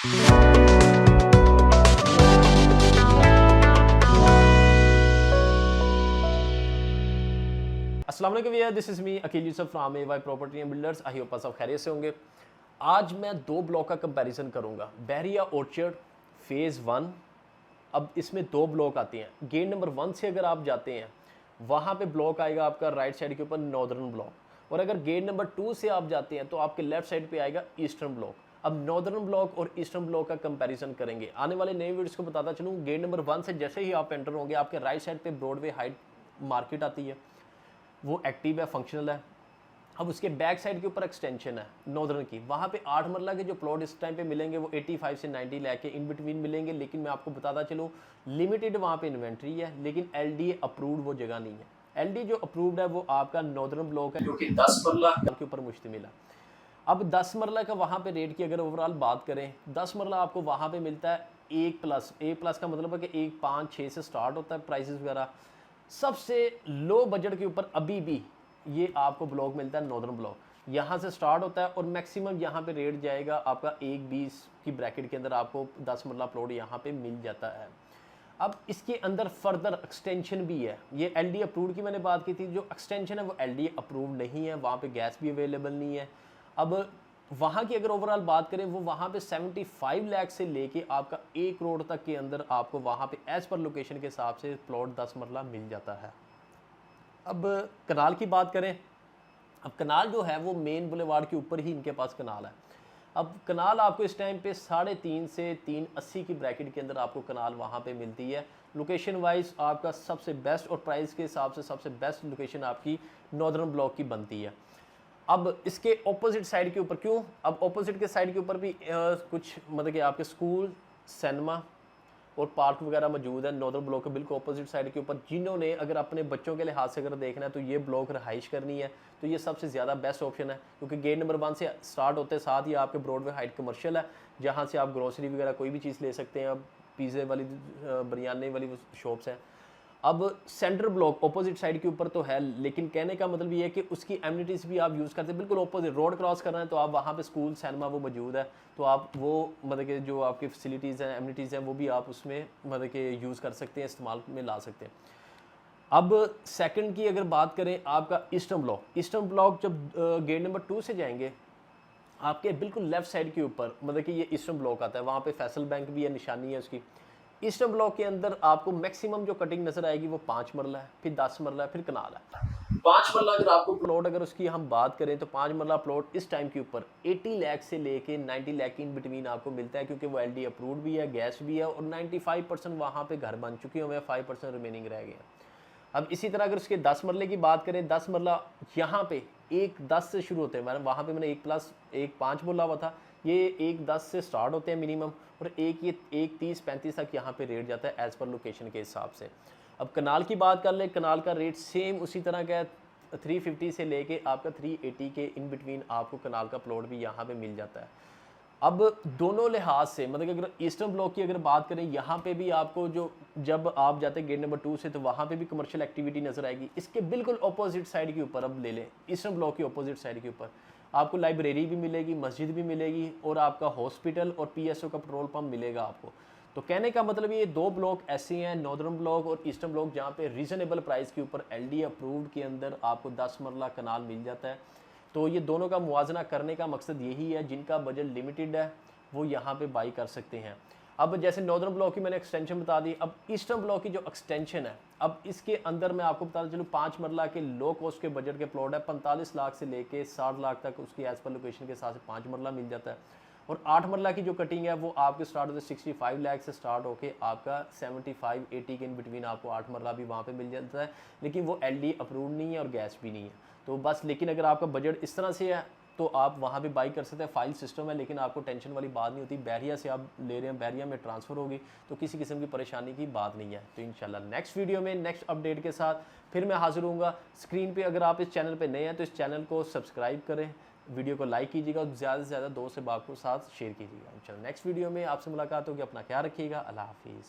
अस्सलाम वालेकुम भैया, this is me Akeel Yusuf from AY property and builders. I hope सब खैरियत से होंगे। आज मैं दो ब्लॉक का कंपैरिजन करूंगा, बहरिया ऑर्चर्ड फेज़ 1। अब इसमें दो ब्लॉक आते हैं। गेट नंबर 1 से अगर आप जाते हैं वहाँ पे ब्लॉक आएगा आपका राइट साइड के ऊपर नॉर्दर्न ब्लॉक, और अगर गेट नंबर 2 से आप जाते हैं तो आपके लेफ्ट साइड पे आएगा ईस्टर्न ब्लॉक। अब नॉर्दर्न ब्लॉक और ईस्टर्न ब्लॉक का कंपैरिजन करेंगे। आने वाले नए वीडियोस को बताता चलूँ, गेट नंबर 1 से जैसे ही आप एंटर होंगे आपके राइट साइड पे ब्रॉडवे हाइट मार्केट आती है, वो एक्टिव है, फंक्शनल है। अब उसके बैक साइड के ऊपर एक्सटेंशन है नॉर्दर्न की, वहाँ पे 8 मरला के जो प्लॉट इस टाइम पे मिलेंगे वो 85 से 90 लाख के इन बिटवीन मिलेंगे। लेकिन मैं आपको बताता चलूँ, लिमिटेड वहाँ पे इन्वेंट्री है, लेकिन एलडीए अप्रूव्ड वो जगह नहीं है। एलडी जो अप्रूव्ड है वो आपका नॉर्दर्न ब्लॉक है, जो कि 10 मरला के ऊपर मुश्तमिल है। अब 10 मरला का वहाँ पे रेट की अगर ओवरऑल बात करें, 10 मरला आपको वहाँ पे मिलता है A+ का मतलब है कि 1, 5, 6 से स्टार्ट होता है प्राइसेस वगैरह। सबसे लो बजट के ऊपर अभी भी ये आपको ब्लॉक मिलता है नॉर्दर्न ब्लॉक, यहाँ से स्टार्ट होता है और मैक्सिमम यहाँ पे रेट जाएगा आपका 1.20 की ब्रैकेट के अंदर आपको 10 मरला प्लॉट यहाँ पे मिल जाता है। अब इसके अंदर फर्दर एक्सटेंशन भी है। ये एलडी अप्रूव्ड की मैंने बात की थी, जो एक्सटेंशन है वो एलडी अप्रूव्ड नहीं है, वहाँ पे गैस भी अवेलेबल नहीं है। अब वहाँ की अगर ओवरऑल बात करें, वो वहाँ पे 75 लाख से लेके आपका 1 करोड़ तक के अंदर आपको वहाँ पे एज पर लोकेशन के हिसाब से प्लॉट 10 मरला मिल जाता है। अब कनाल की बात करें, अब कनाल जो है वो मेन बुलेवार्ड के ऊपर ही इनके पास कनाल है। अब कनाल आपको इस टाइम पे 3.5 से 380 की ब्रैकेट के अंदर आपको कनाल वहाँ पे मिलती है। लोकेशन वाइज आपका सबसे बेस्ट और प्राइस के हिसाब से सबसे बेस्ट लोकेशन आपकी नॉर्दर्न ब्लॉक की बनती है। अब इसके ऑपोजिट साइड के ऊपर क्यों, अब ऑपोजिट के साइड के ऊपर भी कुछ मतलब कि आपके स्कूल, सिनेमा और पार्क वगैरह मौजूद है नॉर्दर्न ब्लॉक के बिल्कुल ऑपोजिट साइड के ऊपर। जिन्होंने अगर अपने बच्चों के लिहाज से अगर देखना है तो ये ब्लॉक रहाइश करनी है तो ये सबसे ज़्यादा बेस्ट ऑप्शन है, क्योंकि गेट नंबर 1 से स्टार्ट होते साथ ही आपके ब्रॉडवे हाइट कमर्शियल है, जहाँ से आप ग्रोसरी वगैरह कोई भी चीज़ ले सकते हैं। अब पिज़्ज़े वाली बिरयानी वाली शॉप्स हैं। अब सेंटर ब्लॉक ऑपोजिट साइड के ऊपर तो है, लेकिन कहने का मतलब ये है कि उसकी एमिनिटीज़ भी आप यूज़ करते हैं बिल्कुल ऑपोजिट। रोड क्रॉस करना है तो आप वहाँ पे स्कूल, सिनेमा वो मौजूद है, तो आप वो मतलब कि जो आपकी फैसिलिटीज़ हैं, एमिनिटीज़ हैं, वो भी आप उसमें मतलब कि यूज़ कर सकते हैं, इस्तेमाल में ला सकते हैं। अब सेकंड की अगर बात करें, आपका ईस्टर्न ब्लॉक जब गेट नंबर 2 से जाएंगे आपके बिल्कुल लेफ्ट साइड के ऊपर मतलब कि ये ईस्टर्न ब्लॉक आता है, वहाँ पे फैसल बैंक भी है, निशानी है उसकी। ईस्टर्न ब्लॉक के अंदर आपको मैक्सिमम जो कटिंग नजर आएगी वो 5 मरला है, फिर 10 मरला है, फिर कनाल है। 5 मरला अगर आपको प्लॉट अगर उसकी हम बात करें तो 5 मरला प्लॉट इस टाइम के ऊपर 80 लाख से लेके 90 लाख इन बिटवीन आपको मिलता है, क्योंकि वो एलडी अप्रूव्ड भी है, गैस भी है, और 95% वहाँ पे घर बन चुके हुए हैं, 5% रिमेनिंग रह गए हैं। अब इसी तरह अगर उसके 10 मरले की बात करें, 10 मरला यहाँ पे 1.10 से शुरू होते हैं, वहाँ पे मैंने 1+1.5 बोला हुआ था, ये 1.10 से स्टार्ट होते हैं मिनिमम, और ये 1.30-1.35 तक यहाँ पे रेट जाता है एज पर लोकेशन के हिसाब से। अब कनाल की बात कर ले, कनाल का रेट सेम उसी तरह का है, 350 से लेके आपका 380 के इन बिटवीन आपको कनाल का प्लॉट भी यहाँ पे मिल जाता है। अब दोनों लिहाज से मतलब कि अगर ईस्टर्न ब्लॉक की अगर बात करें, यहाँ पे भी आपको जो जब आप जाते हैं गेट नंबर 2 से तो वहाँ पे भी कमर्शियल एक्टिविटी नज़र आएगी। इसके बिल्कुल ऑपोजिट साइड के ऊपर अब ले लें, ईस्टर्न ब्लॉक की ऑपोजिट साइड के ऊपर आपको लाइब्रेरी भी मिलेगी, मस्जिद भी मिलेगी, और आपका हॉस्पिटल और पीएसओ का पेट्रोल पंप मिलेगा आपको। तो कहने का मतलब ये दो ब्लॉक ऐसे हैं, नॉर्दर्न ब्लॉक और ईस्टर्न ब्लॉक, जहाँ पे रीजनेबल प्राइस के ऊपर एलडी अप्रूव्ड के अंदर आपको 10 मरला कनाल मिल जाता है। तो ये दोनों का मुवाजना करने का मकसद यही है, जिनका बजट लिमिटेड है वो यहाँ पे बाई कर सकते हैं। अब जैसे नॉर्दर्न ब्लॉक की मैंने एक्सटेंशन बता दी, अब ईस्टर्न ब्लॉक की जो एक्सटेंशन है, अब इसके अंदर मैं आपको बता चलूँ 5 मरला के लो कॉस्ट के बजट के प्लॉट है, 45 लाख से लेके 60 लाख तक उसकी एज पर लोकेशन के हिसाब से 5 मरला मिल जाता है। और 8 मरला की जो कटिंग है वो आपके स्टार्ट होते 65 लाख से स्टार्ट होके आपका 75-80 के इन बिटवीन आपको 8 मरला भी वहाँ पे मिल जाता है, लेकिन वो एलडी अप्रूव नहीं है और गैस भी नहीं है। तो बस, लेकिन अगर आपका बजट इस तरह से है तो आप वहाँ भी बाई कर सकते हैं, फाइल सिस्टम है, लेकिन आपको टेंशन वाली बात नहीं होती। बहरिया से आप ले रहे हैं, बहरिया में ट्रांसफ़र होगी, तो किसी किस्म की परेशानी की बात नहीं है। तो इंशाल्लाह नेक्स्ट वीडियो में नेक्स्ट अपडेट के साथ फिर मैं हाजिर हूँगा। स्क्रीन पे अगर आप इस चैनल पे नए हैं तो इस चैनल को सब्सक्राइब करें, वीडियो को लाइक कीजिएगा और ज़्यादा से ज़्यादा दोस्त से बात को साथ शेयर कीजिएगा। इंशाल्लाह नेक्स्ट वीडियो में आपसे मुलाकात होगी। अपना ख्याल रखिएगा। अल्लाह हाफिज़।